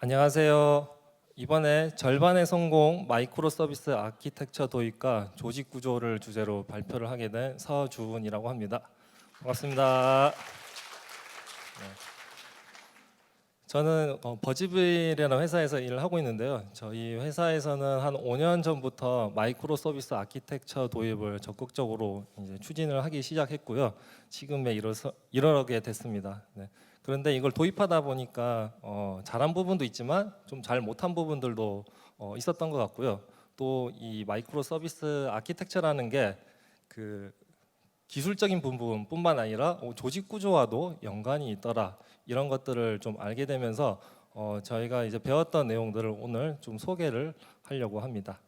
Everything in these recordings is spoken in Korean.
안녕하세요. 이번에 절반의 성공 마이크로 서비스 아키텍처 도입과 조직 구조를 주제로 발표를 하게 된 서주훈이라고 합니다. 반갑습니다. 네. 저는 버즈빌이라는 회사에서 일을 하고 있는데요. 저희 회사에서는 한 5년 전부터 마이크로 서비스 아키텍처 도입을 적극적으로 이제 추진을 하기 시작했고요. 지금에 이르게 됐습니다. 네. 그런데 이걸 도입하다 보니까 잘한 부분도 있지만 좀 잘 못한 부분들도 있었던 것 같고요. 또 이 마이크로 서비스 아키텍처라는 게 그 기술적인 부분뿐만 아니라 조직 구조와도 연관이 있더라. 이런 것들을 좀 알게 되면서 저희가 이제 배웠던 내용들을 오늘 좀 소개를 하려고 합니다.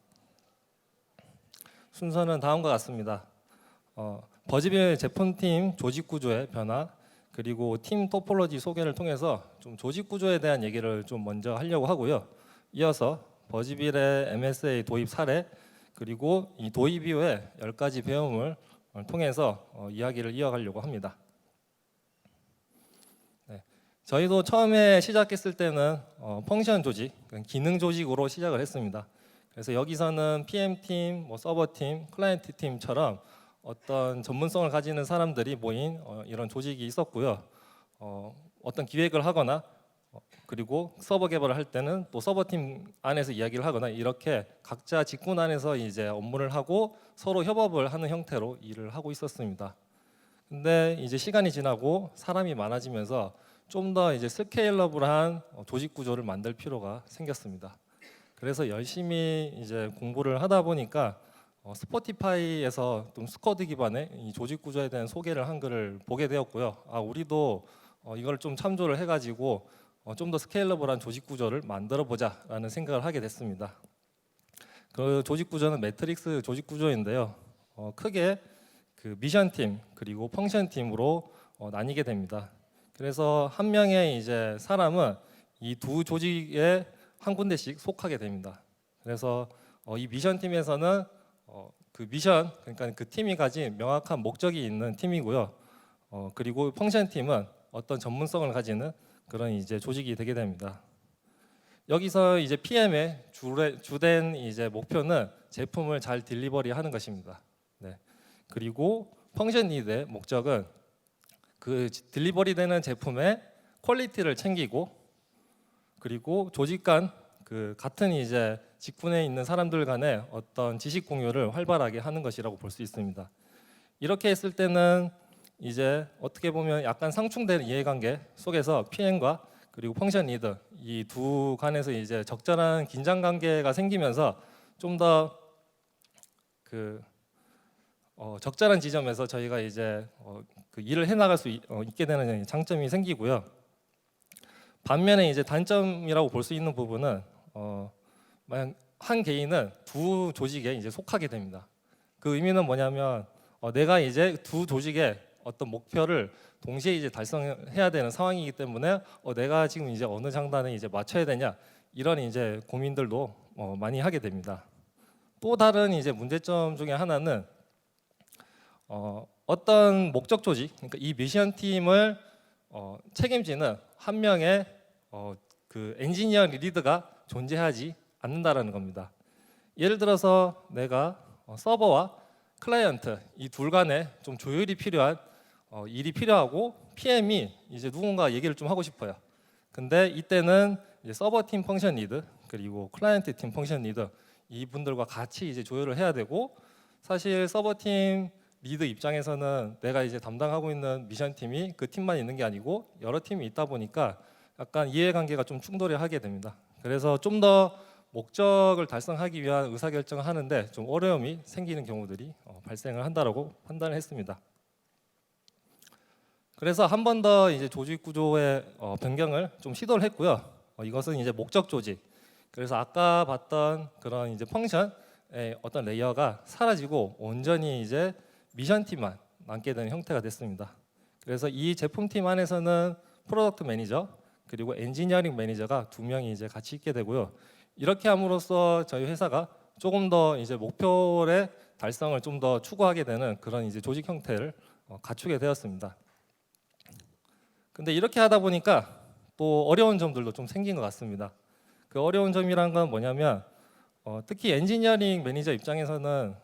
순서는 다음과 같습니다. 버즈빌 제품팀 조직 구조의 변화, 그리고 팀 토폴로지 소개를 통해서 좀 조직 구조에 대한 얘기를 좀 먼저 하려고 하고요. 이어서 버즈빌의 MSA 도입 사례, 그리고 이 도입 이후에 10가지 배움을 통해서 이야기를 이어가려고 합니다. 네. 저희도 처음에 시작했을 때는 펑션 조직, 기능 조직으로 시작을 했습니다. 그래서 여기서는 PM팀, 서버팀, 클라이언트 팀처럼 어떤 전문성을 가지는 사람들이 모인 이런 조직이 있었고요. 어떤 기획을 하거나 그리고 서버 개발을 할 때는 또 서버팀 안에서 이야기를 하거나 이렇게 각자 직군 안에서 이제 업무를 하고 서로 협업을 하는 형태로 일을 하고 있었습니다. 근데 이제 시간이 지나고 사람이 많아지면서 좀 더 이제 스케일러블한 조직 구조를 만들 필요가 생겼습니다. 그래서 열심히 이제 공부를 하다 보니까 스포티파이에서 좀 스쿼드 기반의 이 조직 구조에 대한 소개를 한 글을 보게 되었고요. 우리도 이걸 좀 참조를 해가지고 좀 더 스케일러블한 조직 구조를 만들어 보자라는 생각을 하게 됐습니다. 그 조직 구조는 매트릭스 조직 구조인데요. 크게 그 미션 팀 그리고 펑션 팀으로 나뉘게 됩니다. 그래서 한 명의 이제 사람은 이 두 조직에 한 군데씩 속하게 됩니다. 그래서 이 미션 팀에서는 그 미션, 그러니까 그 팀이 가진 명확한 목적이 있는 팀이고요. 그리고 펑션 팀은 어떤 전문성을 가지는 그런 이제 조직이 되게 됩니다. 여기서 이제 PM의 주된 이제 목표는 제품을 잘 딜리버리하는 것입니다. 네. 그리고 펑션 리드의 목적은 그 딜리버리되는 제품의 퀄리티를 챙기고, 그리고 조직 간 그 같은 이제 직군에 있는 사람들 간의 어떤 지식 공유를 활발하게 하는 것이라고 볼 수 있습니다. 이렇게 했을 때는 이제 어떻게 보면 약간 상충된 이해관계 속에서 PM과 그리고 펑션 리더 이 두 간에서 이제 적절한 긴장 관계가 생기면서 좀 더 그 적절한 지점에서 저희가 이제 그 일을 해나갈 수 있게 되는 장점이 생기고요. 반면에 이제 단점이라고 볼 수 있는 부분은 만약 한 개인은 두 조직에 이제 속하게 됩니다. 그 의미는 뭐냐면 내가 이제 두 조직의 어떤 목표를 동시에 이제 달성해야 되는 상황이기 때문에 내가 지금 이제 어느 장단에 이제 맞춰야 되냐 이런 이제 고민들도 많이 하게 됩니다. 또 다른 이제 문제점 중에 하나는 어떤 목적 조직, 그러니까 이 미션 팀을 책임지는 한 명의 그 엔지니어 리드가 존재하지 않는다라는 겁니다. 예를 들어서 내가 서버와 클라이언트 이 둘 간에 좀 조율이 필요한 일이 필요하고 PM이 이제 누군가 얘기를 좀 하고 싶어요. 근데 이때는 이제 서버 팀 펑션 리드 그리고 클라이언트 팀 펑션 리드 이분들과 같이 이제 조율을 해야 되고, 사실 서버 팀 리드 입장에서는 내가 이제 담당하고 있는 미션 팀이 그 팀만 있는 게 아니고 여러 팀이 있다 보니까 약간 이해관계가 좀 충돌을 하게 됩니다. 그래서 좀 더 목적을 달성하기 위한 의사결정을 하는데 좀 어려움이 생기는 경우들이 발생을 한다라고 판단을 했습니다. 그래서 한 번 더 이제 조직 구조의 변경을 좀 시도를 했고요. 이것은 이제 목적 조직. 그래서 아까 봤던 그런 이제 펑션의 어떤 레이어가 사라지고 온전히 이제 미션 팀만 남게 되는 형태가 됐습니다. 그래서 이 제품팀 안에서는 프로덕트 매니저 그리고 엔지니어링 매니저가 두 명이 이제 같이 있게 되고요. 이렇게 함으로써 저희 회사가 조금 더 이제 목표의 달성을 좀 더 추구하게 되는 그런 이제 조직 형태를 갖추게 되었습니다. 근데 이렇게 하다 보니까 또 어려운 점들도 좀 생긴 것 같습니다. 그 어려운 점이란 건 뭐냐면 특히 엔지니어링 매니저 입장에서는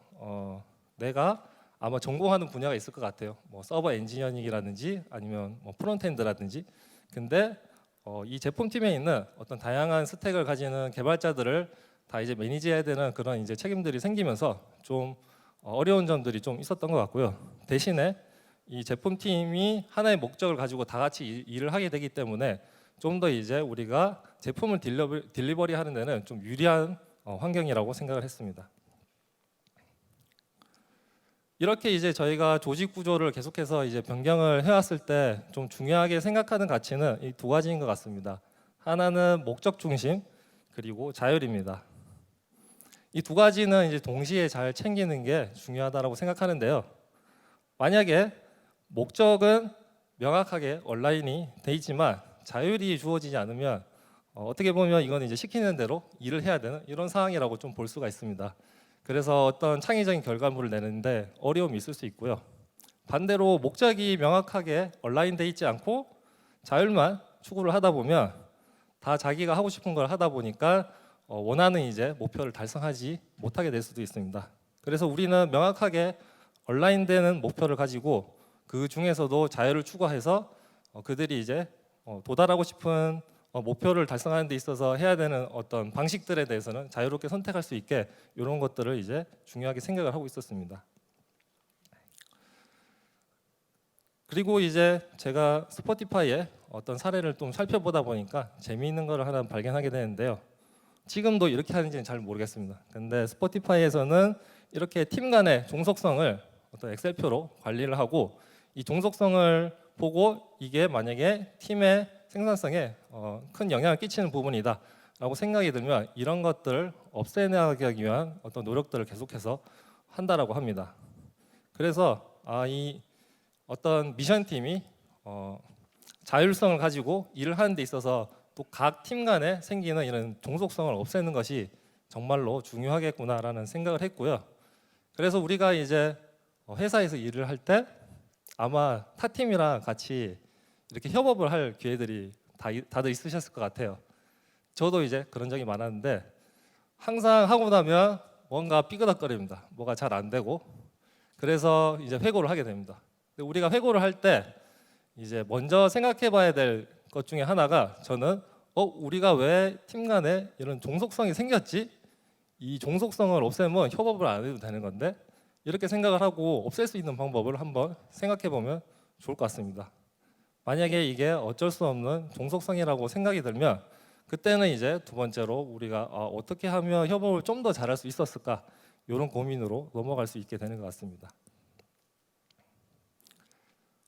내가 아마 전공하는 분야가 있을 것 같아요. 뭐 서버 엔지니어링이라든지 아니면 뭐 프론트엔드라든지. 근데 이 제품팀에 있는 어떤 다양한 스택을 가지는 개발자들을 다 이제 매니지해야 되는 그런 이제 책임들이 생기면서 좀 어려운 점들이 좀 있었던 것 같고요. 대신에 이 제품팀이 하나의 목적을 가지고 다 같이 일을 하게 되기 때문에 좀 더 이제 우리가 제품을 딜리버리 하는 데는 좀 유리한 환경이라고 생각을 했습니다. 이렇게 이제 저희가 조직 구조를 계속해서 이제 변경을 해왔을 때 좀 중요하게 생각하는 가치는 이 두 가지인 것 같습니다. 하나는 목적 중심, 그리고 자율입니다. 이 두 가지는 이제 동시에 잘 챙기는 게 중요하다고 생각하는데요. 만약에 목적은 명확하게 온라인이 돼 있지만 자율이 주어지지 않으면 어떻게 보면 이건 이제 시키는 대로 일을 해야 되는 이런 상황이라고 좀 볼 수가 있습니다. 그래서 어떤 창의적인 결과물을 내는데 어려움이 있을 수 있고요. 반대로 목적이 명확하게 온라인돼 있지 않고 자율만 추구를 하다 보면 다 자기가 하고 싶은 걸 하다 보니까 원하는 이제 목표를 달성하지 못하게 될 수도 있습니다. 그래서 우리는 명확하게 온라인되는 목표를 가지고 그 중에서도 자율을 추구해서 그들이 이제 도달하고 싶은 목표를 달성하는 데 있어서 해야 되는 어떤 방식들에 대해서는 자유롭게 선택할 수 있게 이런 것들을 이제 중요하게 생각을 하고 있었습니다. 그리고 이제 제가 스포티파이의 어떤 사례를 좀 살펴보다 보니까 재미있는 거를 하나 발견하게 되는데요. 지금도 이렇게 하는지는 잘 모르겠습니다. 근데 스포티파이에서는 이렇게 팀 간의 종속성을 어떤 엑셀표로 관리를 하고 이 종속성을 보고 이게 만약에 팀의 생산성에 큰 영향을 끼치는 부분이다 라고 생각이 들면 이런 것들을 없애나가기 위한 어떤 노력들을 계속해서 한다라고 합니다. 그래서 이 어떤 미션팀이 자율성을 가지고 일을 하는 데 있어서 또 각 팀 간에 생기는 이런 종속성을 없애는 것이 정말로 중요하겠구나라는 생각을 했고요. 그래서 우리가 이제 회사에서 일을 할 때 아마 타 팀이랑 같이 이렇게 협업을 할 기회들이 다들 있으셨을 것 같아요. 저도 이제 그런 적이 많았는데 항상 하고 나면 뭔가 삐그덕거립니다. 뭐가 잘 안 되고 그래서 이제 회고를 하게 됩니다. 근데 우리가 회고를 할 때 이제 먼저 생각해봐야 될 것 중에 하나가 저는 우리가 왜 팀 간에 이런 종속성이 생겼지? 이 종속성을 없애면 협업을 안 해도 되는 건데 이렇게 생각을 하고 없앨 수 있는 방법을 한번 생각해 보면 좋을 것 같습니다. 만약에 이게 어쩔 수 없는 종속성이라고 생각이 들면 그때는 이제 두 번째로 우리가 어떻게 하면 협업을 좀 더 잘할 수 있었을까 이런 고민으로 넘어갈 수 있게 되는 것 같습니다.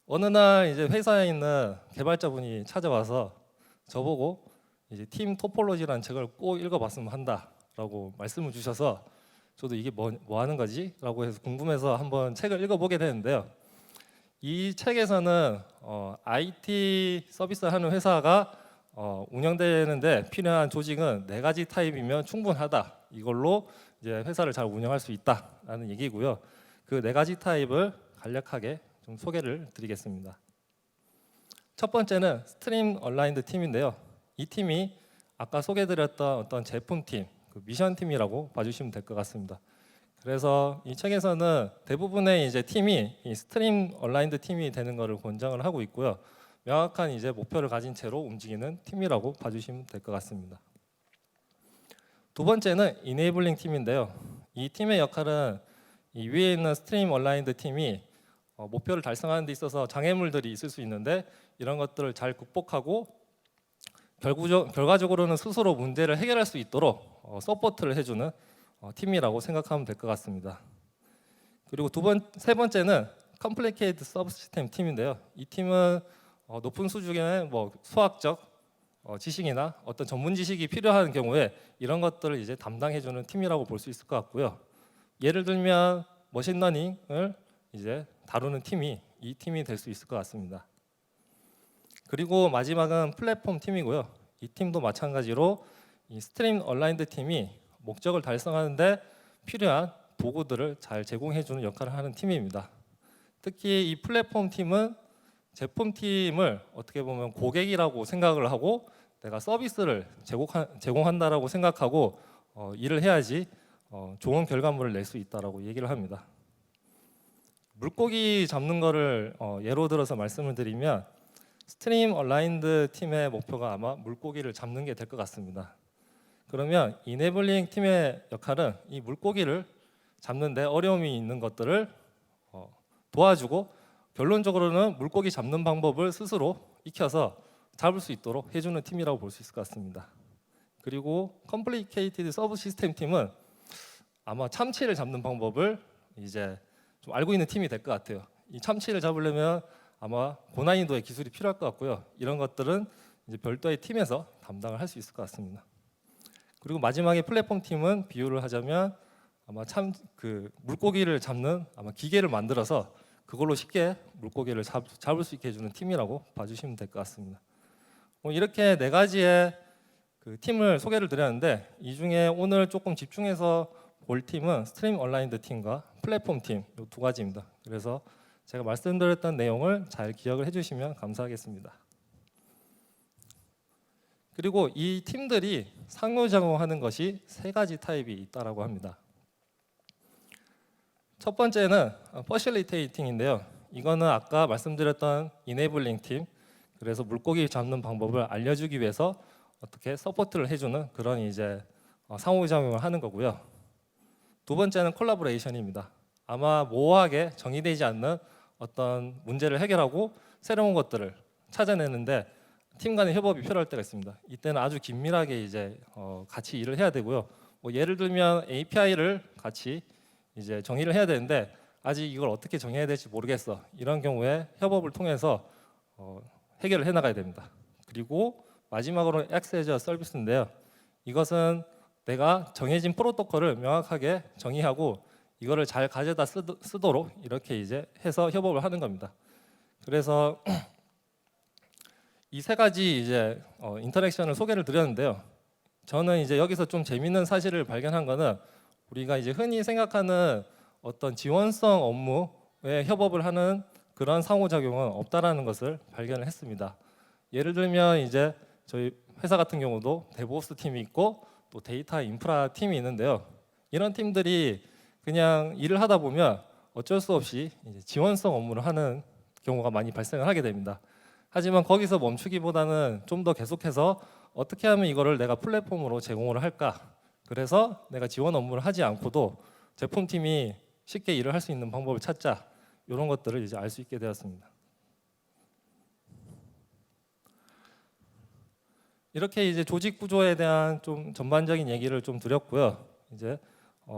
어느 날 이제 회사에 있는 개발자분이 찾아와서 저보고 이제 팀 토폴로지라는 책을 꼭 읽어봤으면 한다라고 말씀을 주셔서 저도 이게 뭐 하는 거지? 라고 해서 궁금해서 한번 책을 읽어보게 되는데요. 이 책에서는 IT 서비스 하는 회사가 운영되는데 필요한 조직은 4가지 타입이면 충분하다. 이걸로 이제 회사를 잘 운영할 수 있다라는 얘기고요. 그 4가지 타입을 간략하게 좀 소개를 드리겠습니다. 첫 번째는 스트림 얼라인드 팀인데요. 이 팀이 아까 소개드렸던 어떤 제품팀, 그 미션팀이라고 봐주시면 될 것 같습니다. 그래서 이 책에서는 대부분의 이제 팀이 이 스트림 얼라인드 팀이 되는 것을 권장을 하고 있고요. 명확한 이제 목표를 가진 채로 움직이는 팀이라고 봐주시면 될 것 같습니다. 두 번째는 이네이블링 팀인데요. 이 팀의 역할은 이 위에 있는 스트림 얼라인드 팀이 목표를 달성하는 데 있어서 장애물들이 있을 수 있는데 이런 것들을 잘 극복하고 결과적으로는 스스로 문제를 해결할 수 있도록 서포트를 해주는 팀이라고 생각하면 될 것 같습니다. 그리고 세 번째는 컴플리케이트 서브시스템 팀인데요. 이 팀은 높은 수준의 뭐 수학적 지식이나 어떤 전문 지식이 필요한 경우에 이런 것들을 이제 담당해주는 팀이라고 볼 수 있을 것 같고요. 예를 들면 머신러닝을 이제 다루는 팀이 이 팀이 될 수 있을 것 같습니다. 그리고 마지막은 플랫폼 팀이고요. 이 팀도 마찬가지로 이 스트림 얼라인드 팀이 목적을 달성하는데 필요한 도구들을 잘 제공해주는 역할을 하는 팀입니다. 특히 이 플랫폼 팀은 제품 팀을 어떻게 보면 고객이라고 생각을 하고 내가 서비스를 제공한다라고 생각하고 일을 해야지 좋은 결과물을 낼 수 있다라고 얘기를 합니다. 물고기 잡는 거를 예로 들어서 말씀을 드리면 스트림 얼라인드 팀의 목표가 아마 물고기를 잡는 게 될 것 같습니다. 그러면 이네블링 팀의 역할은 이 물고기를 잡는데 어려움이 있는 것들을 도와주고 결론적으로는 물고기 잡는 방법을 스스로 익혀서 잡을 수 있도록 해주는 팀이라고 볼 수 있을 것 같습니다. 그리고 컴플리케이티드 서브 시스템 팀은 아마 참치를 잡는 방법을 이제 좀 알고 있는 팀이 될 것 같아요. 이 참치를 잡으려면 아마 고난이도의 기술이 필요할 것 같고요. 이런 것들은 이제 별도의 팀에서 담당을 할 수 있을 것 같습니다. 그리고 마지막에 플랫폼 팀은 비유를 하자면 아마 물고기를 잡는 아마 기계를 만들어서 그걸로 쉽게 물고기를 잡을 수 있게 해주는 팀이라고 봐주시면 될 것 같습니다. 이렇게 네 가지의 그 팀을 소개를 드렸는데 이 중에 오늘 조금 집중해서 볼 팀은 스트림 얼라인드 팀과 플랫폼 팀 이 두 가지입니다. 그래서 제가 말씀드렸던 내용을 잘 기억을 해주시면 감사하겠습니다. 그리고 이 팀들이 상호작용하는 것이 세 가지 타입이 있다라고 합니다. 첫 번째는 퍼실리테이팅인데요. 이거는 아까 말씀드렸던 이네블링 팀, 그래서 물고기 잡는 방법을 알려주기 위해서 어떻게 서포트를 해주는 그런 이제 상호작용을 하는 거고요. 두 번째는 콜라보레이션입니다. 아마 모호하게 정의되지 않는 어떤 문제를 해결하고 새로운 것들을 찾아내는데 팀 간의 협업이 필요할 때가 있습니다. 이때는 아주 긴밀하게 이제 같이 일을 해야 되고요. 예를 들면 API를 같이 이제 정의를 해야 되는데 아직 이걸 어떻게 정해야 될지 모르겠어. 이런 경우에 협업을 통해서 해결을 해나가야 됩니다. 그리고 마지막으로 X as a 서비스인데요. 이것은 내가 정해진 프로토콜을 명확하게 정의하고 이거를 잘 가져다 쓰도록 이렇게 이제 해서 협업을 하는 겁니다. 그래서 이 세 가지 이제 인터랙션을 소개를 드렸는데요. 저는 이제 여기서 좀 재밌는 사실을 발견한 거는 우리가 이제 흔히 생각하는 어떤 지원성 업무에 협업을 하는 그런 상호작용은 없다라는 것을 발견을 했습니다. 예를 들면 이제 저희 회사 같은 경우도 데브옵스 팀이 있고 또 데이터 인프라 팀이 있는데요. 이런 팀들이 그냥 일을 하다 보면 어쩔 수 없이 이제 지원성 업무를 하는 경우가 많이 발생을 하게 됩니다. 하지만 거기서 멈추기보다는 좀 더 계속해서 어떻게 하면 이거를 내가 플랫폼으로 제공을 할까? 그래서 내가 지원 업무를 하지 않고도 제품팀이 쉽게 일을 할 수 있는 방법을 찾자. 이런 것들을 이제 알 수 있게 되었습니다. 이렇게 이제 조직 구조에 대한 좀 전반적인 얘기를 좀 드렸고요. 이제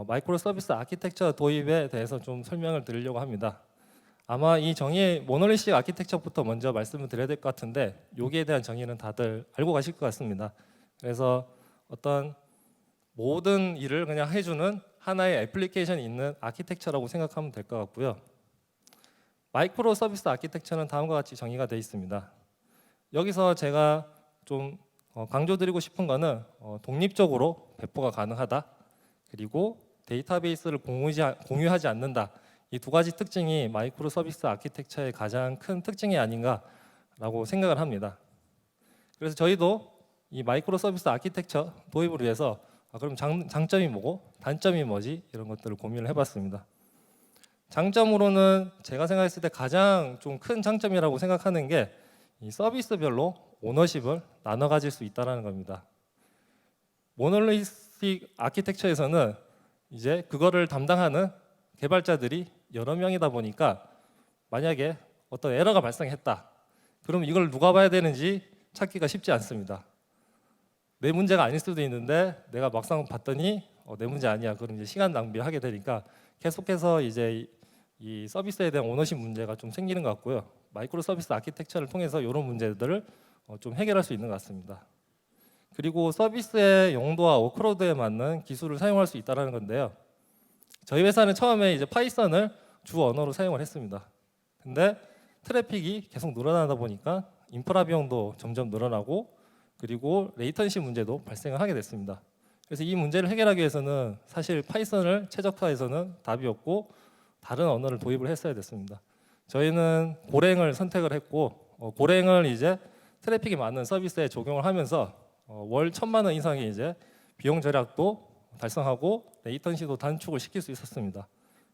마이크로 서비스 아키텍처 도입에 대해서 좀 설명을 드리려고 합니다. 아마 이 정의 모노리식 아키텍처부터 먼저 말씀을 드려야 될 것 같은데 여기에 대한 정의는 다들 알고 가실 것 같습니다. 그래서 어떤 모든 일을 그냥 해주는 하나의 애플리케이션이 있는 아키텍처라고 생각하면 될 것 같고요. 마이크로 서비스 아키텍처는 다음과 같이 정의가 되어 있습니다. 여기서 제가 좀 강조드리고 싶은 거는 독립적으로 배포가 가능하다. 그리고 데이터베이스를 공유하지 않는다. 이 두 가지 특징이 마이크로 서비스 아키텍처의 가장 큰 특징이 아닌가라고 생각을 합니다. 그래서 저희도 이 마이크로 서비스 아키텍처 도입을 위해서 그럼 장점이 뭐고 단점이 뭐지 이런 것들을 고민을 해봤습니다. 장점으로는 제가 생각했을 때 가장 좀 큰 장점이라고 생각하는 게 이 서비스별로 오너십을 나눠 가질 수 있다는 겁니다. 모노리틱 아키텍처에서는 이제 그거를 담당하는 개발자들이 여러 명이다 보니까 만약에 어떤 에러가 발생했다. 그럼 이걸 누가 봐야 되는지 찾기가 쉽지 않습니다. 내 문제가 아닐 수도 있는데 내가 막상 봤더니 내 문제 아니야. 그럼 이제 시간 낭비하게 되니까 계속해서 이제 이 서비스에 대한 오너십 문제가 좀 생기는 것 같고요. 마이크로 서비스 아키텍처를 통해서 이런 문제들을 좀 해결할 수 있는 것 같습니다. 그리고 서비스의 용도와 워크로드에 맞는 기술을 사용할 수 있다는 건데요. 저희 회사는 처음에 이제 파이썬을 주 언어로 사용을 했습니다. 근데 트래픽이 계속 늘어나다 보니까 인프라 비용도 점점 늘어나고 그리고 레이턴시 문제도 발생을 하게 됐습니다. 그래서 이 문제를 해결하기 위해서는 사실 파이썬을 최적화해서는 답이 없고 다른 언어를 도입을 했어야 됐습니다. 저희는 고랭을 선택을 했고 고랭을 이제 트래픽이 많은 서비스에 적용을 하면서 월 1,000만 원 이상의 이제 비용 절약도 달성하고 레이턴시도 단축을 시킬 수 있었습니다.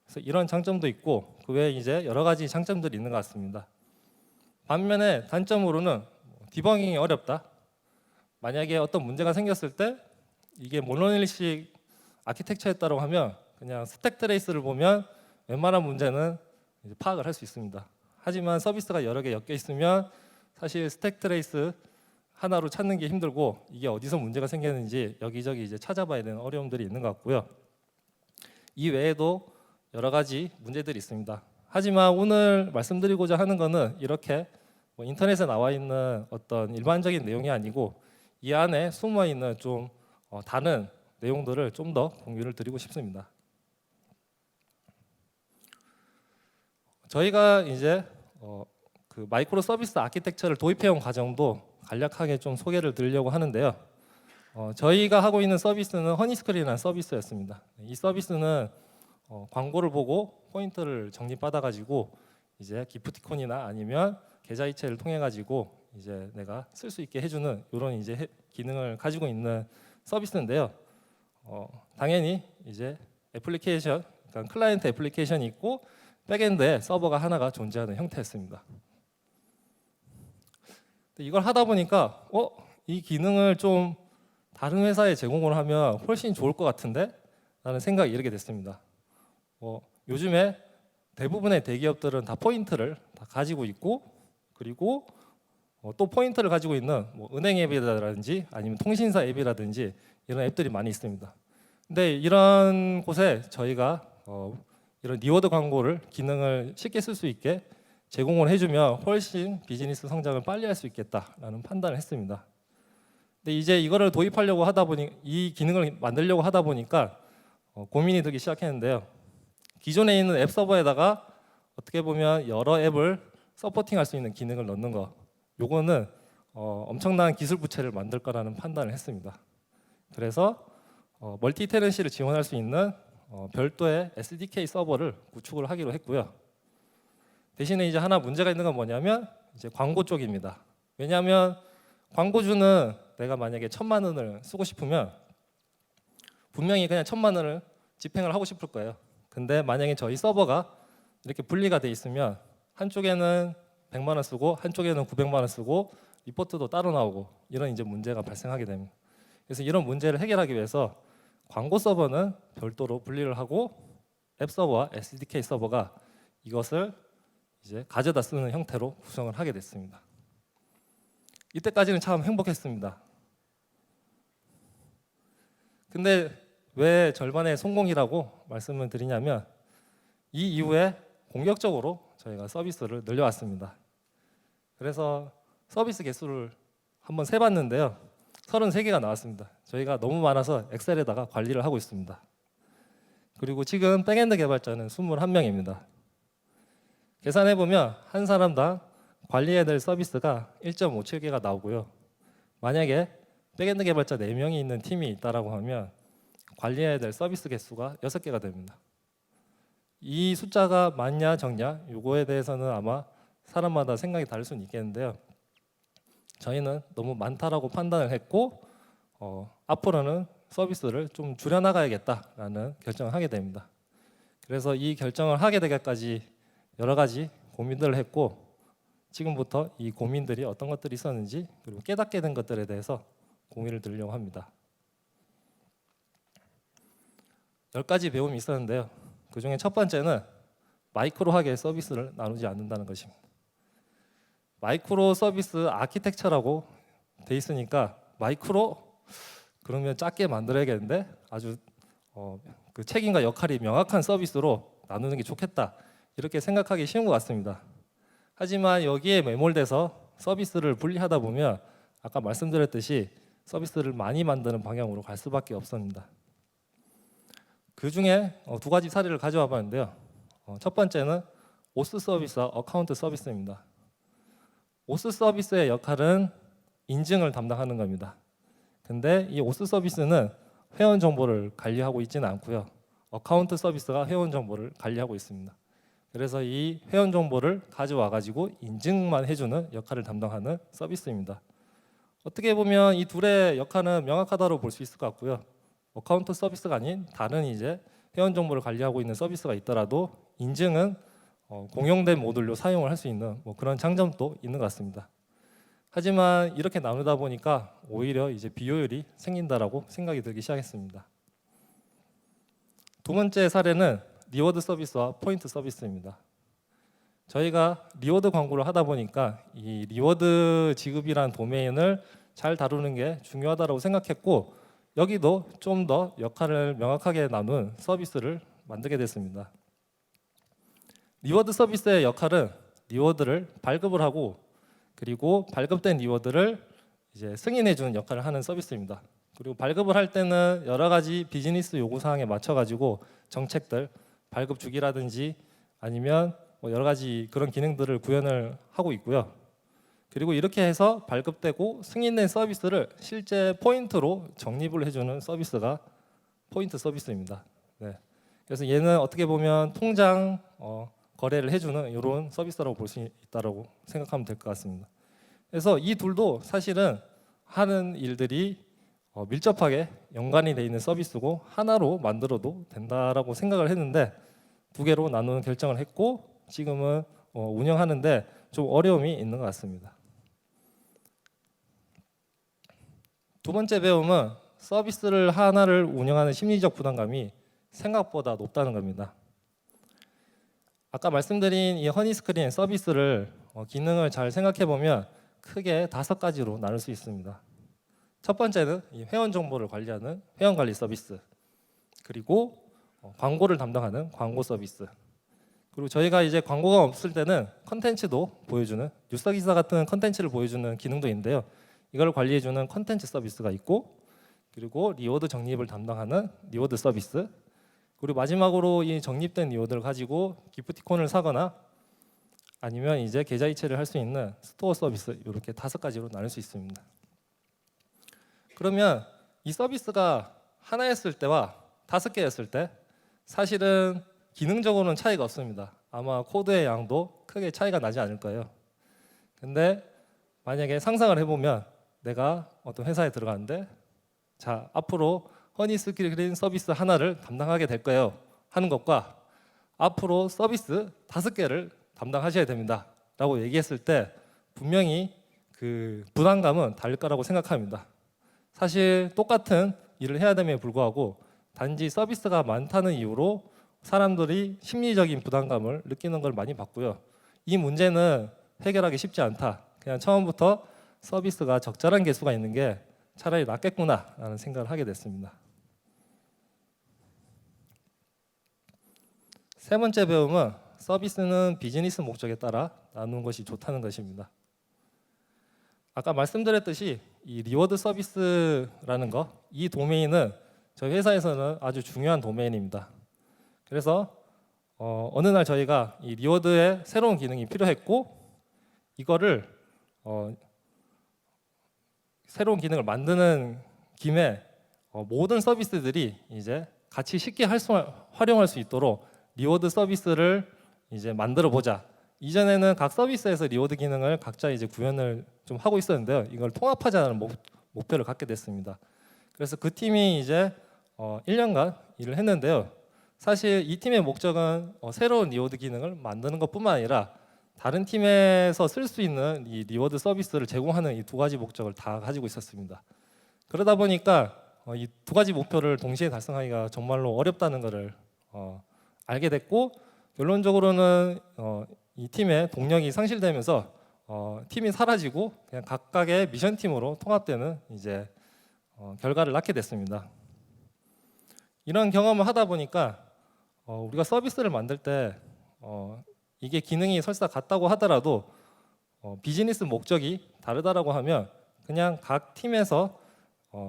그래서 이런 장점도 있고 그 외에 이제 여러 가지 장점들이 있는 것 같습니다. 반면에 단점으로는 디버깅이 어렵다. 만약에 어떤 문제가 생겼을 때 이게 모노릴식 아키텍처였다고 하면 그냥 스택 트레이스를 보면 웬만한 문제는 이제 파악을 할 수 있습니다. 하지만 서비스가 여러 개 엮여 있으면 사실 스택 트레이스 하나로 찾는 게 힘들고 이게 어디서 문제가 생겼는지 여기저기 이제 찾아봐야 되는 어려움들이 있는 것 같고요. 이 외에도 여러 가지 문제들이 있습니다. 하지만 오늘 말씀드리고자 하는 거는 이렇게 뭐 인터넷에 나와 있는 어떤 일반적인 내용이 아니고 이 안에 숨어 있는 좀 다른 내용들을 좀 더 공유를 드리고 싶습니다. 저희가 이제 그 마이크로 서비스 아키텍처를 도입해온 과정도 간략하게 좀 소개를 드리려고 하는데요. 저희가 하고 있는 서비스는 허니스크린이라는 서비스였습니다. 이 서비스는 광고를 보고 포인트를 적립받아가지고 이제 기프티콘이나 아니면 계좌이체를 통해 가지고 이제 내가 쓸 수 있게 해주는 이런 이제 기능을 가지고 있는 서비스인데요. 당연히 이제 애플리케이션, 그러니까 클라이언트 애플리케이션이 있고 백엔드에 서버가 하나가 존재하는 형태였습니다. 이걸 하다 보니까 이 기능을 좀 다른 회사에 제공을 하면 훨씬 좋을 것 같은데? 라는 생각이 이르게 됐습니다. 요즘에 대부분의 대기업들은 다 포인트를 다 가지고 있고 그리고 또 포인트를 가지고 있는 뭐 은행 앱이라든지 아니면 통신사 앱이라든지 이런 앱들이 많이 있습니다. 근데 이런 곳에 저희가 이런 리워드 광고를 기능을 쉽게 쓸 수 있게 제공을 해주면 훨씬 비즈니스 성장을 빨리 할 수 있겠다라는 판단을 했습니다. 근데 이제 이거를 도입하려고 하다 보니 이 기능을 만들려고 하다 보니까 고민이 되기 시작했는데요. 기존에 있는 앱 서버에다가 어떻게 보면 여러 앱을 서포팅할 수 있는 기능을 넣는 거, 요거는 엄청난 기술 부채를 만들 거라는 판단을 했습니다. 그래서 멀티 테넌시를 지원할 수 있는 별도의 SDK 서버를 구축을 하기로 했고요. 대신에 이제 하나 문제가 있는 건 뭐냐면 이제 광고 쪽입니다. 왜냐하면 광고주는 내가 만약에 1,000만 원을 쓰고 싶으면 분명히 그냥 1,000만 원을 집행을 하고 싶을 거예요. 근데 만약에 저희 서버가 이렇게 분리가 돼 있으면 한쪽에는 100만 원 쓰고 한쪽에는 900만 원 쓰고 리포트도 따로 나오고 이런 이제 문제가 발생하게 됩니다. 그래서 이런 문제를 해결하기 위해서 광고 서버는 별도로 분리를 하고 앱 서버와 SDK 서버가 이것을 이제 가져다 쓰는 형태로 구성을 하게 됐습니다. 이때까지는 참 행복했습니다. 근데 왜 절반의 성공이라고 말씀을 드리냐면 이 이후에 공격적으로 저희가 서비스를 늘려왔습니다. 그래서 서비스 개수를 한번 세봤는데요. 33개가 나왔습니다. 저희가 너무 많아서 엑셀에다가 관리를 하고 있습니다. 그리고 지금 백엔드 개발자는 21명입니다. 계산해보면 한 사람당 관리해야 될 서비스가 1.57개가 나오고요. 만약에 백엔드 개발자 4명이 있는 팀이 있다고 하면 관리해야 될 서비스 개수가 6개가 됩니다. 이 숫자가 맞냐 적냐 요거에 대해서는 아마 사람마다 생각이 다를 수는 있겠는데요. 저희는 너무 많다라고 판단을 했고 앞으로는 서비스를 좀 줄여나가야겠다라는 결정을 하게 됩니다. 그래서 이 결정을 하게 되기까지 여러 가지 고민들을 했고 지금부터 이 고민들이 어떤 것들이 있었는지 그리고 깨닫게 된 것들에 대해서 공유를 드리려고 합니다. 10가지 배움이 있었는데요. 그 중에 첫 번째는 마이크로하게 서비스를 나누지 않는다는 것입니다. 마이크로 서비스 아키텍처라고 돼 있으니까 마이크로 그러면 작게 만들어야겠는데 아주 그 책임과 역할이 명확한 서비스로 나누는 게 좋겠다 이렇게 생각하기 쉬운 것 같습니다. 하지만 여기에 매몰돼서 서비스를 분리하다 보면 아까 말씀드렸듯이 서비스를 많이 만드는 방향으로 갈 수밖에 없습니다. 그 중에 2가지 사례를 가져와 봤는데요. 첫 번째는 오스 서비스와 어카운트 서비스입니다. 오스 서비스의 역할은 인증을 담당하는 겁니다. 근데 이 오스 서비스는 회원 정보를 관리하고 있지는 않고요. 어카운트 서비스가 회원 정보를 관리하고 있습니다. 그래서 이 회원 정보를 가져와 가지고 인증만 해주는 역할을 담당하는 서비스입니다. 어떻게 보면 이 둘의 역할은 명확하다고 볼 수 있을 것 같고요. 카운터 서비스가 아닌 다른 이제 회원 정보를 관리하고 있는 서비스가 있더라도 인증은 공용된 모듈로 사용을 할 수 있는 그런 장점도 있는 것 같습니다. 하지만 이렇게 나누다 보니까 오히려 이제 비효율이 생긴다라고 생각이 들기 시작했습니다. 두 번째 사례는 리워드 서비스와 포인트 서비스입니다. 저희가 리워드 광고를 하다 보니까 이 리워드 지급이란 도메인을 잘 다루는 게 중요하다고 생각했고 여기도 좀 더 역할을 명확하게 나눈 서비스를 만들게 됐습니다. 리워드 서비스의 역할은 리워드를 발급을 하고 그리고 발급된 리워드를 이제 승인해 주는 역할을 하는 서비스입니다. 그리고 발급을 할 때는 여러 가지 비즈니스 요구 사항에 맞춰 가지고 정책들, 발급 주기라든지 아니면 여러 가지 그런 기능들을 구현을 하고 있고요. 그리고 이렇게 해서 발급되고 승인된 서비스를 실제 포인트로 적립을 해주는 서비스가 포인트 서비스입니다. 네. 그래서 얘는 어떻게 보면 통장 거래를 해주는 이런 서비스라고 볼 수 있다고 생각하면 될 것 같습니다. 그래서 이 둘도 사실은 하는 일들이 밀접하게 연관이 되어 있는 서비스고 하나로 만들어도 된다라고 생각을 했는데 두 개로 나누는 결정을 했고 지금은 운영하는데 좀 어려움이 있는 것 같습니다. 두 번째 배움은 서비스를 하나를 운영하는 심리적 부담감이 생각보다 높다는 겁니다. 아까 말씀드린 이 허니스크린 서비스를 기능을 잘 생각해 보면 크게 5가지로 나눌 수 있습니다. 첫 번째는 이 회원 정보를 관리하는 회원 관리 서비스, 그리고 광고를 담당하는 광고 서비스, 그리고 저희가 이제 광고가 없을 때는 컨텐츠도 보여주는 뉴스 기사 같은 컨텐츠를 보여주는 기능도 있는데요. 이걸 관리해주는 컨텐츠 서비스가 있고, 그리고 리워드 적립을 담당하는 리워드 서비스, 그리고 마지막으로 이 적립된 리워드를 가지고 기프티콘을 사거나 아니면 이제 계좌 이체를 할 수 있는 스토어 서비스, 이렇게 5가지로 나눌 수 있습니다. 그러면 이 서비스가 하나였을 때와 5개였을 때 사실은 기능적으로는 차이가 없습니다. 아마 코드의 양도 크게 차이가 나지 않을 거예요. 근데 만약에 상상을 해보면 내가 어떤 회사에 들어갔는데 자, 앞으로 허니스크린 서비스 하나를 담당하게 될 거예요 하는 것과 앞으로 서비스 5개를 담당하셔야 됩니다 라고 얘기했을 때 분명히 그 부담감은 다를 거라고 생각합니다. 사실 똑같은 일을 해야 됨에 불구하고 단지 서비스가 많다는 이유로 사람들이 심리적인 부담감을 느끼는 걸 많이 봤고요. 이 문제는 해결하기 쉽지 않다. 그냥 처음부터 서비스가 적절한 개수가 있는 게 차라리 낫겠구나 라는 생각을 하게 됐습니다. 세 번째 배움은 서비스는 비즈니스 목적에 따라 나누는 것이 좋다는 것입니다. 아까 말씀드렸듯이 이 리워드 서비스라는 거, 이 도메인은 저희 회사에서는 아주 중요한 도메인입니다. 그래서 어느 날 저희가 이 리워드에 새로운 기능이 필요했고 이거를 새로운 기능을 만드는 김에 모든 서비스들이 이제 같이 쉽게 활용할 수 있도록 리워드 서비스를 이제 만들어 보자. 이전에는 각 서비스에서 리워드 기능을 각자 이제 구현을 좀 하고 있었는데요. 이걸 통합하자는 목표를 갖게 됐습니다. 그래서 그 팀이 이제 1년간 일을 했는데요. 사실 이 팀의 목적은 새로운 리워드 기능을 만드는 것뿐만 아니라 다른 팀에서 쓸 수 있는 이 리워드 서비스를 제공하는 이 2가지 목적을 다 가지고 있었습니다. 그러다 보니까 이 2가지 목표를 동시에 달성하기가 정말로 어렵다는 것을 알게 됐고 결론적으로는 이 팀의 동력이 상실되면서 팀이 사라지고 그냥 각각의 미션 팀으로 통합되는 이제 결과를 낳게 됐습니다. 이런 경험을 하다 보니까 우리가 서비스를 만들 때 이게 기능이 설사 같다고 하더라도 비즈니스 목적이 다르다라고 하면 그냥 각 팀에서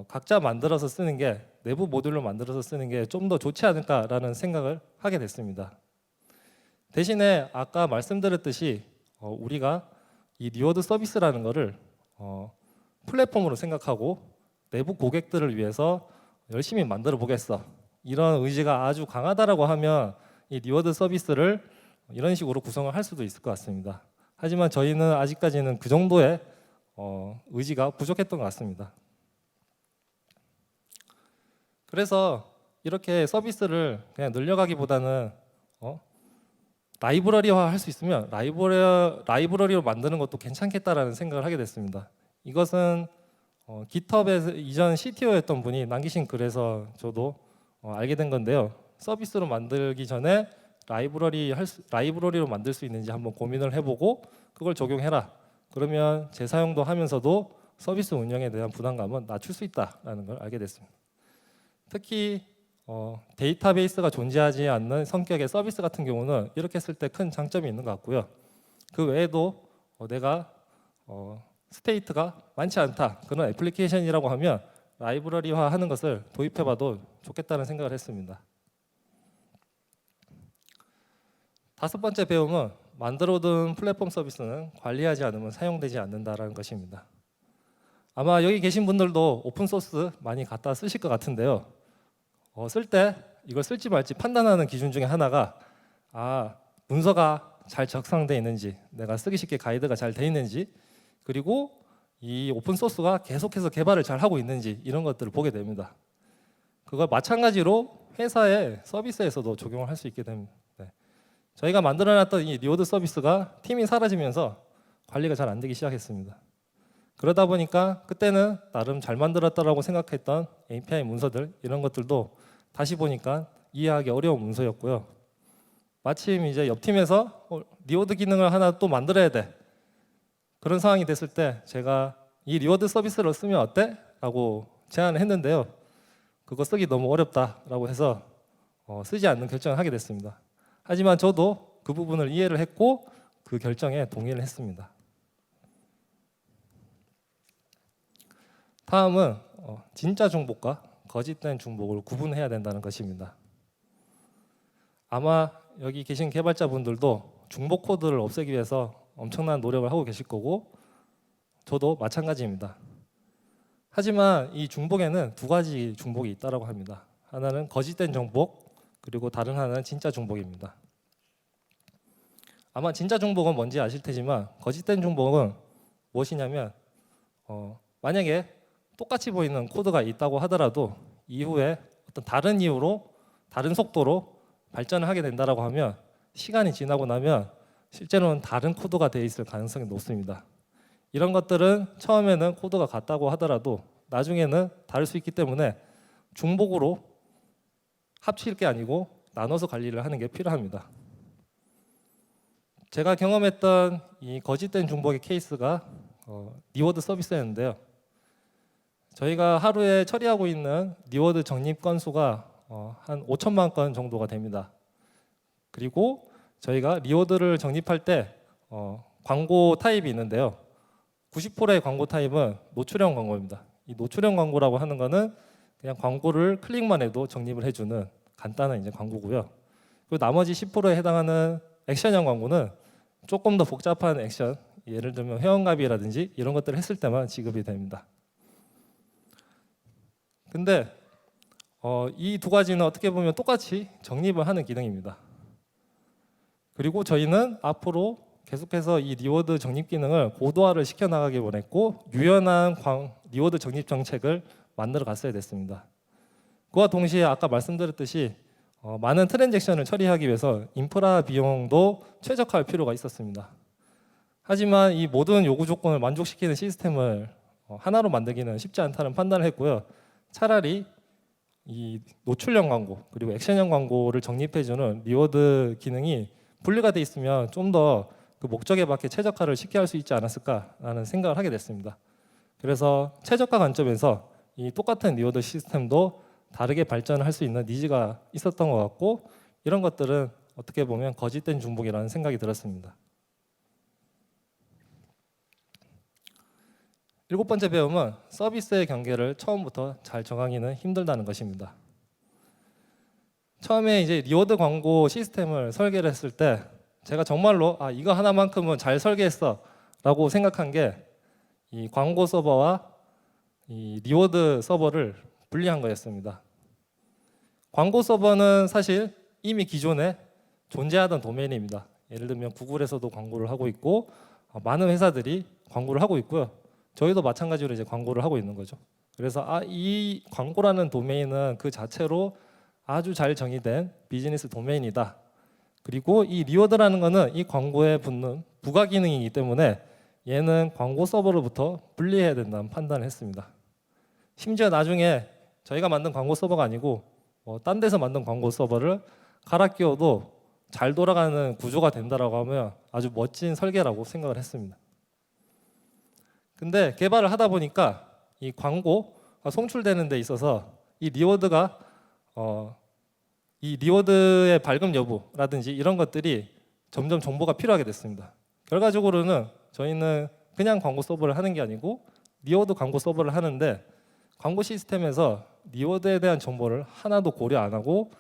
각자 만들어서 쓰는 게 내부 모듈로 만들어서 쓰는 게 좀 더 좋지 않을까라는 생각을 하게 됐습니다. 대신에 아까 말씀드렸듯이 우리가 이 리워드 서비스라는 거를 플랫폼으로 생각하고 내부 고객들을 위해서 열심히 만들어 보겠어 이런 의지가 아주 강하다라고 하면 이 리워드 서비스를 이런 식으로 구성을 할 수도 있을 것 같습니다. 하지만 저희는 아직까지는 그 정도의 의지가 부족했던 것 같습니다. 그래서 이렇게 서비스를 그냥 늘려가기보다는 라이브러리화 할 수 있으면 라이브러리로 만드는 것도 괜찮겠다라는 생각을 하게 됐습니다. 이것은 GitHub에서 이전 CTO였던 분이 남기신 글에서 저도 알게 된 건데요. 서비스로 만들기 전에 라이브러리로 만들 수 있는지 한번 고민을 해보고 그걸 적용해라. 그러면 재사용도 하면서도 서비스 운영에 대한 부담감은 낮출 수 있다라는 걸 알게 됐습니다. 특히 데이터베이스가 존재하지 않는 성격의 서비스 같은 경우는 이렇게 했을 때 큰 장점이 있는 것 같고요. 그 외에도 내가 스테이트가 많지 않다 그런 애플리케이션이라고 하면 라이브러리화 하는 것을 도입해봐도 좋겠다는 생각을 했습니다. 다섯 번째 배움은 만들어둔 플랫폼 서비스는 관리하지 않으면 사용되지 않는다라는 것입니다. 아마 여기 계신 분들도 오픈소스 많이 갖다 쓰실 것 같은데요. 쓸 때 이걸 쓸지 말지 판단하는 기준 중에 하나가 문서가 잘 작성되어 있는지, 내가 쓰기 쉽게 가이드가 잘 되어 있는지, 그리고 이 오픈소스가 계속해서 개발을 잘 하고 있는지 이런 것들을 보게 됩니다. 그걸 마찬가지로 회사의 서비스에서도 적용을 할 수 있게 됩니다. 저희가 만들어놨던 이 리워드 서비스가 팀이 사라지면서 관리가 잘 안 되기 시작했습니다. 그러다 보니까 그때는 나름 잘 만들었다라고 생각했던 API 문서들 이런 것들도 다시 보니까 이해하기 어려운 문서였고요. 마침 이제 옆 팀에서 리워드 기능을 하나 또 만들어야 돼. 그런 상황이 됐을 때 제가 이 리워드 서비스를 쓰면 어때? 라고 제안을 했는데요. 그거 쓰기 너무 어렵다라고 해서 쓰지 않는 결정을 하게 됐습니다. 하지만 저도 그 부분을 이해를 했고 그 결정에 동의를 했습니다. 다음은 진짜 중복과 거짓된 중복을 구분해야 된다는 것입니다. 아마 여기 계신 개발자분들도 중복 코드를 없애기 위해서 엄청난 노력을 하고 계실 거고 저도 마찬가지입니다. 하지만 이 중복에는 두 가지 중복이 있다고 합니다. 하나는 거짓된 중복, 그리고 다른 하나는 진짜 중복입니다. 아마 진짜 중복은 뭔지 아실 테지만 거짓된 중복은 무엇이냐면 만약에 똑같이 보이는 코드가 있다고 하더라도 이후에 어떤 다른 이유로 다른 속도로 발전을 하게 된다고 하면 시간이 지나고 나면 실제로는 다른 코드가 되어 있을 가능성이 높습니다. 이런 것들은 처음에는 코드가 같다고 하더라도 나중에는 다를 수 있기 때문에 중복으로 합칠 게 아니고 나눠서 관리를 하는 게 필요합니다. 제가 경험했던 이 거짓된 중복의 케이스가 리워드 서비스였는데요. 저희가 하루에 처리하고 있는 리워드 적립 건수가 한 5천만 건 정도가 됩니다. 그리고 저희가 리워드를 적립할 때 광고 타입이 있는데요. 90%의 광고 타입은 노출형 광고입니다. 이 노출형 광고라고 하는 거는 그냥 광고를 클릭만 해도 적립을 해주는 간단한 이제 광고고요. 그리고 나머지 10%에 해당하는 액션형 광고는 조금 더 복잡한 액션, 예를 들면 회원가입이라든지 이런 것들을 했을 때만 지급이 됩니다. 근데 이 두 가지는 어떻게 보면 똑같이 적립을 하는 기능입니다. 그리고 저희는 앞으로 계속해서 이 리워드 적립 기능을 고도화를 시켜나가길 원했고 유연한 리워드 적립 정책을 만들어 갔어야 됐습니다. 그와 동시에 아까 말씀드렸듯이 많은 트랜잭션을 처리하기 위해서 인프라 비용도 최적화할 필요가 있었습니다. 하지만 이 모든 요구 조건을 만족시키는 시스템을 하나로 만들기는 쉽지 않다는 판단을 했고요. 차라리 이 노출형 광고 그리고 액션형 광고를 적립해주는 리워드 기능이 분리가 돼 있으면 좀 더 그 목적에 맞게 최적화를 쉽게 할 수 있지 않았을까라는 생각을 하게 됐습니다. 그래서 최적화 관점에서 이 똑같은 리워드 시스템도 다르게 발전을 할 수 있는 니즈가 있었던 것 같고 이런 것들은 어떻게 보면 거짓된 중복이라는 생각이 들었습니다. 7번째 배움은 서비스의 경계를 처음부터 잘 정하기는 힘들다는 것입니다. 처음에 이제 리워드 광고 시스템을 설계를 했을 때 제가 정말로 이거 하나만큼은 잘 설계했어 라고 생각한 게 이 광고 서버와 이 리워드 서버를 분리한 거였습니다. 광고 서버는 사실 이미 기존에 존재하던 도메인입니다. 예를 들면 구글에서도 광고를 하고 있고 많은 회사들이 광고를 하고 있고요. 저희도 마찬가지로 이제 광고를 하고 있는 거죠. 그래서 이 광고라는 도메인은 그 자체로 아주 잘 정의된 비즈니스 도메인이다. 그리고 이 리워드라는 거는 이 광고에 붙는 부가 기능이기 때문에 얘는 광고 서버로부터 분리해야 된다는 판단을 했습니다. 심지어 나중에 저희가 만든 광고 서버가 아니고 딴 데서 만든 광고 서버를 갈아 끼워도 잘 돌아가는 구조가 된다라고 하면 아주 멋진 설계라고 생각을 했습니다. 근데 개발을 하다 보니까 이 광고가 송출되는 데 있어서 이 리워드가 이 리워드의 발급 여부라든지 이런 것들이 점점 정보가 필요하게 됐습니다. 결과적으로는 저희는 그냥 광고 서버를 하는 게 아니고 리워드 광고 서버를 하는데 광고 시스템에서 리워드에 대한 정보를 하나도 고려 안 하고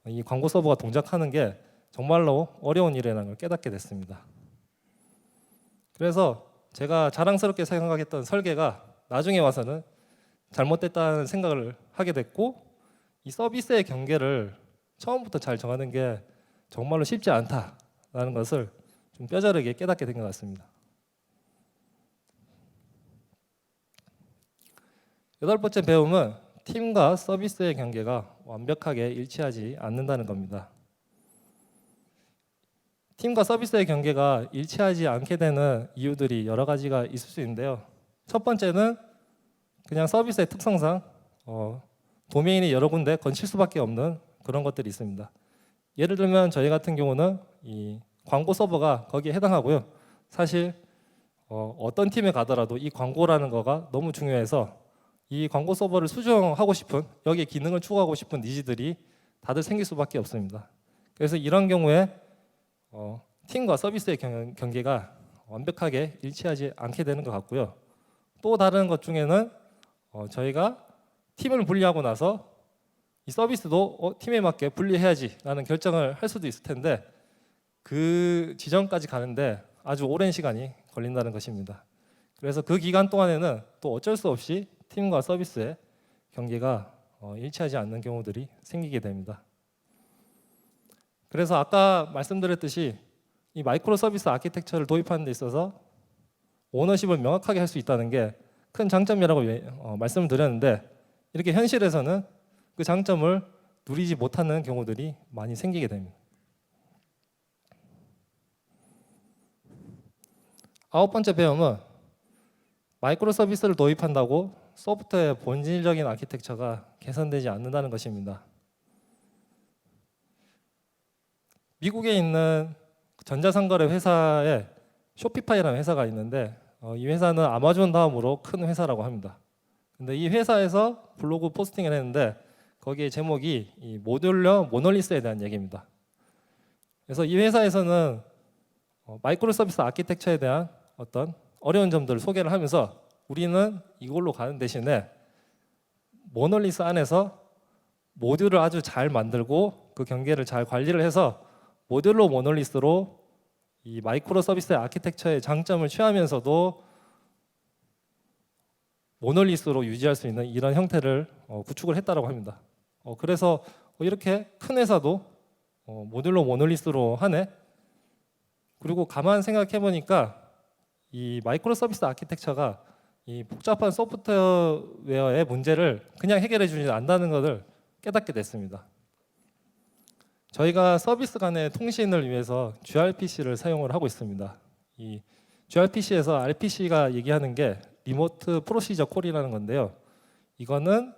이 광고 서버가 동작하는 게 정말로 어려운 일이라는 걸 깨닫게 됐습니다. 그래서 제가 자랑스럽게 생각했던 설계가 나중에 와서는 잘못됐다는 생각을 하게 됐고 이 서비스의 경계를 처음부터 잘 정하는 게 정말로 쉽지 않다라는 것을 좀 뼈저리게 깨닫게 된 것 같습니다. 8번째 배움은 팀과 서비스의 경계가 완벽하게 일치하지 않는다는 겁니다. 팀과 서비스의 경계가 일치하지 않게 되는 이유들이 여러 가지가 있을 수 있는데요. 첫 번째는 그냥 서비스의 특성상 도메인이 여러 군데 건칠 수밖에 없는 그런 것들이 있습니다. 예를 들면 저희 같은 경우는 이 광고 서버가 거기에 해당하고요. 사실 어떤 팀에 가더라도 이 광고라는 거가 너무 중요해서 이 광고 서버를 수정하고 싶은 여기에 기능을 추가하고 싶은 니즈들이 다들 생길 수밖에 없습니다. 그래서 이런 경우에 팀과 서비스의 경계가 완벽하게 일치하지 않게 되는 것 같고요. 또 다른 것 중에는 저희가 팀을 분리하고 나서 이 서비스도 팀에 맞게 분리해야지라는 결정을 할 수도 있을 텐데 그 지점까지 가는데 아주 오랜 시간이 걸린다는 것입니다. 그래서 그 기간 동안에는 또 어쩔 수 없이 팀과 서비스의 경계가 일치하지 않는 경우들이 생기게 됩니다. 그래서 아까 말씀드렸듯이 이 마이크로 서비스 아키텍처를 도입하는 데 있어서 오너십을 명확하게 할 수 있다는 게 큰 장점이라고 말씀을 드렸는데 이렇게 현실에서는 그 장점을 누리지 못하는 경우들이 많이 생기게 됩니다. 9번째 배움은 마이크로 서비스를 도입한다고 소프트웨어의 본질적인 아키텍처가 개선되지 않는다는 것입니다. 미국에 있는 전자상거래 회사에 쇼피파이라는 회사가 있는데 이 회사는 아마존 다음으로 큰 회사라고 합니다. 근데 이 회사에서 블로그 포스팅을 했는데 거기에 제목이 이 모듈러 모놀리스에 대한 얘기입니다. 그래서 이 회사에서는 마이크로 서비스 아키텍처에 대한 어떤 어려운 점들을 소개를 하면서 우리는 이걸로 가는 대신에 모놀리스 안에서 모듈을 아주 잘 만들고 그 경계를 잘 관리를 해서 모듈러 모놀리스로 이 마이크로 서비스의 아키텍처의 장점을 취하면서도 모놀리스로 유지할 수 있는 이런 형태를 구축을 했다고 합니다. 그래서 이렇게 큰 회사도 모듈러 모놀리스로 하네. 그리고 가만 생각해 보니까 이 마이크로 서비스 아키텍처가 이 복잡한 소프트웨어의 문제를 그냥 해결해 주지 않는다는 것을 깨닫게 됐습니다. 저희가 서비스 간의 통신을 위해서 gRPC를 사용을 하고 있습니다. 이 gRPC에서 RPC가 얘기하는 게 리모트 프로시저 콜이라는 건데요. 이거는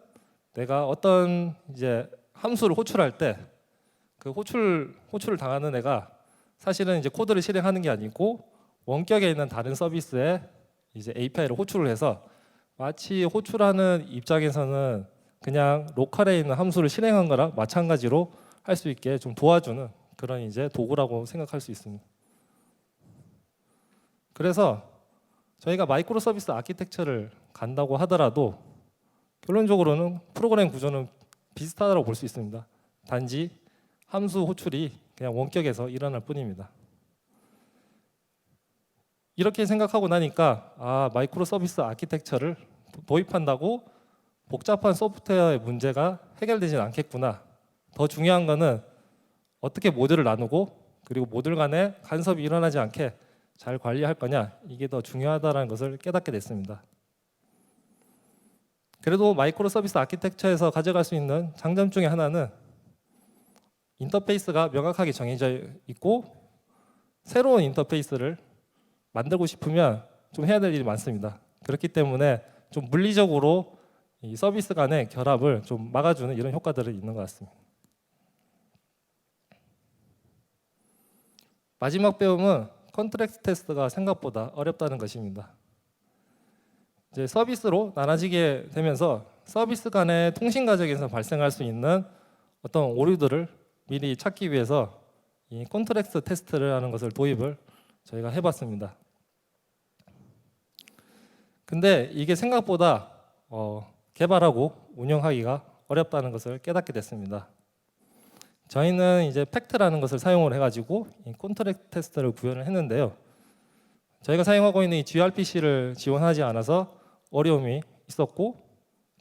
내가 어떤 이제 함수를 호출할 때 그 호출을 당하는 애가 사실은 이제 코드를 실행하는 게 아니고 원격에 있는 다른 서비스에 이제 API를 호출을 해서 마치 호출하는 입장에서는 그냥 로컬에 있는 함수를 실행한 거랑 마찬가지로 할 수 있게 좀 도와주는 그런 이제 도구라고 생각할 수 있습니다. 그래서 저희가 마이크로 서비스 아키텍처를 간다고 하더라도 결론적으로는 프로그램 구조는 비슷하다고 볼 수 있습니다. 단지 함수 호출이 그냥 원격에서 일어날 뿐입니다. 이렇게 생각하고 나니까 마이크로 서비스 아키텍처를 도입한다고 복잡한 소프트웨어의 문제가 해결되지는 않겠구나. 더 중요한 거는 어떻게 모듈을 나누고 그리고 모듈 간에 간섭이 일어나지 않게 잘 관리할 거냐, 이게 더 중요하다는 것을 깨닫게 됐습니다. 그래도 마이크로 서비스 아키텍처에서 가져갈 수 있는 장점 중에 하나는 인터페이스가 명확하게 정해져 있고, 새로운 인터페이스를 만들고 싶으면 좀 해야 될 일이 많습니다. 그렇기 때문에 좀 물리적으로 이 서비스 간의 결합을 좀 막아주는 이런 효과들이 있는 것 같습니다. 마지막 배움은 컨트랙트 테스트가 생각보다 어렵다는 것입니다. 이제 서비스로 나눠지게 되면서 서비스 간의 통신 과정에서 발생할 수 있는 어떤 오류들을 미리 찾기 위해서 이 컨트랙트 테스트를 하는 것을 도입을 저희가 해봤습니다. 근데 이게 생각보다 개발하고 운영하기가 어렵다는 것을 깨닫게 됐습니다. 저희는 이제 팩트라는 것을 사용을 해가지고 이 컨트랙트 테스트를 구현을 했는데요. 저희가 사용하고 있는 이 gRPC를 지원하지 않아서 어려움이 있었고,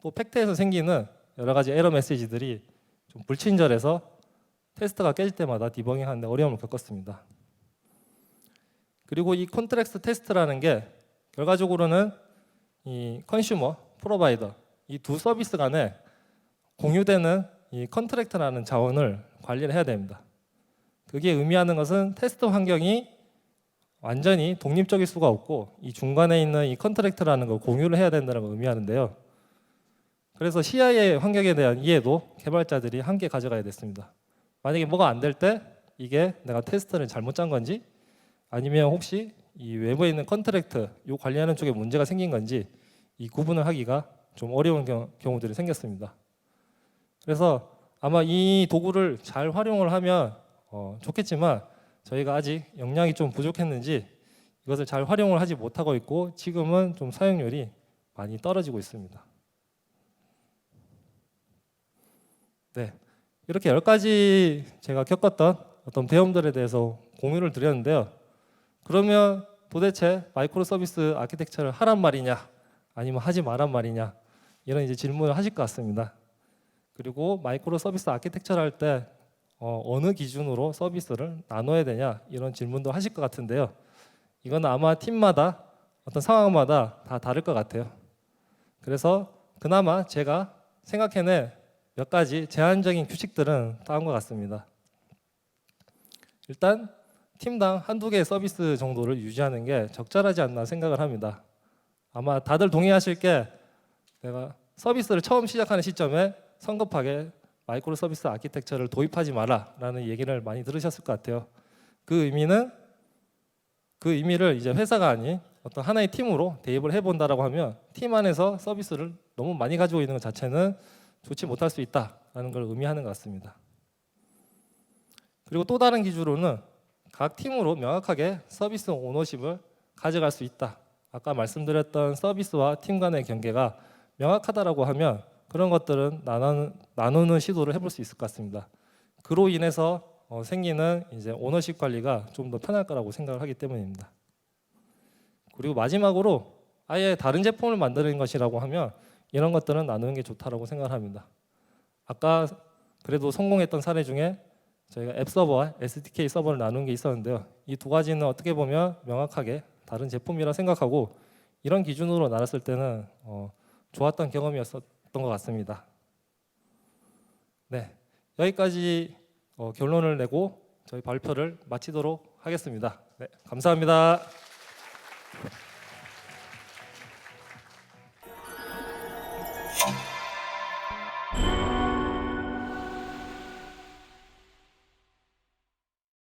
또 팩트에서 생기는 여러 가지 에러 메시지들이 좀 불친절해서 테스트가 깨질 때마다 디버깅하는데 어려움을 겪었습니다. 그리고 이 컨트랙트 테스트라는 게 결과적으로는 이 컨슈머, 프로바이더, 이 두 서비스 간에 공유되는 이 컨트랙트라는 자원을 관리를 해야 됩니다. 그게 의미하는 것은 테스트 환경이 완전히 독립적일 수가 없고, 이 중간에 있는 이 컨트랙트라는 걸 공유를 해야 된다는 걸 의미하는데요. 그래서 CI 환경에 대한 이해도 개발자들이 함께 가져가야 됐습니다. 만약에 뭐가 안 될 때 이게 내가 테스트를 잘못 짠 건지, 아니면 혹시 이 외부에 있는 컨트랙트 요 관리하는 쪽에 문제가 생긴 건지, 이 구분을 하기가 좀 어려운 경우들이 생겼습니다. 그래서 아마 이 도구를 잘 활용을 하면 좋겠지만, 저희가 아직 역량이 좀 부족했는지 이것을 잘 활용을 하지 못하고 있고, 지금은 좀 사용률이 많이 떨어지고 있습니다. 네, 이렇게 10가지 제가 겪었던 어떤 배움들에 대해서 공유를 드렸는데요. 그러면 도대체 마이크로 서비스 아키텍처를 하란 말이냐, 아니면 하지 말란 말이냐, 이런 이제 질문을 하실 것 같습니다. 그리고 마이크로 서비스 아키텍처를 할 때 어느 기준으로 서비스를 나눠야 되냐, 이런 질문도 하실 것 같은데요. 이건 아마 팀마다 어떤 상황마다 다 다를 것 같아요. 그래서 그나마 제가 생각해낸 몇 가지 제한적인 규칙들은 다음과 같습니다. 일단 팀당 한두 개의 서비스 정도를 유지하는 게 적절하지 않나 생각을 합니다. 아마 다들 동의하실 게, 내가 서비스를 처음 시작하는 시점에 성급하게 마이크로 서비스 아키텍처를 도입하지 마라라는 얘기를 많이 들으셨을 것 같아요. 그 의미를 이제 회사가 아닌 어떤 하나의 팀으로 대입을 해본다라고 하면, 팀 안에서 서비스를 너무 많이 가지고 있는 것 자체는 좋지 못할 수 있다라는 걸 의미하는 것 같습니다. 그리고 또 다른 기준으로는 각 팀으로 명확하게 서비스 오너십을 가져갈 수 있다. 아까 말씀드렸던 서비스와 팀 간의 경계가 명확하다라고 하면 그런 것들은 나누는 시도를 해볼 수 있을 것 같습니다. 그로 인해서 생기는 이제 오너십 관리가 좀 더 편할 거라고 생각을 하기 때문입니다. 그리고 마지막으로 아예 다른 제품을 만드는 것이라고 하면 이런 것들은 나누는 게 좋다라고 생각을 합니다. 아까 그래도 성공했던 사례 중에 저희가 앱 서버와 SDK 서버를 나눈 게 있었는데요. 이 두 가지는 어떻게 보면 명확하게 다른 제품이라 생각하고, 이런 기준으로 나눴을 때는 좋았던 경험이었던 것 같습니다. 네, 여기까지 결론을 내고 저희 발표를 마치도록 하겠습니다. 네, 감사합니다.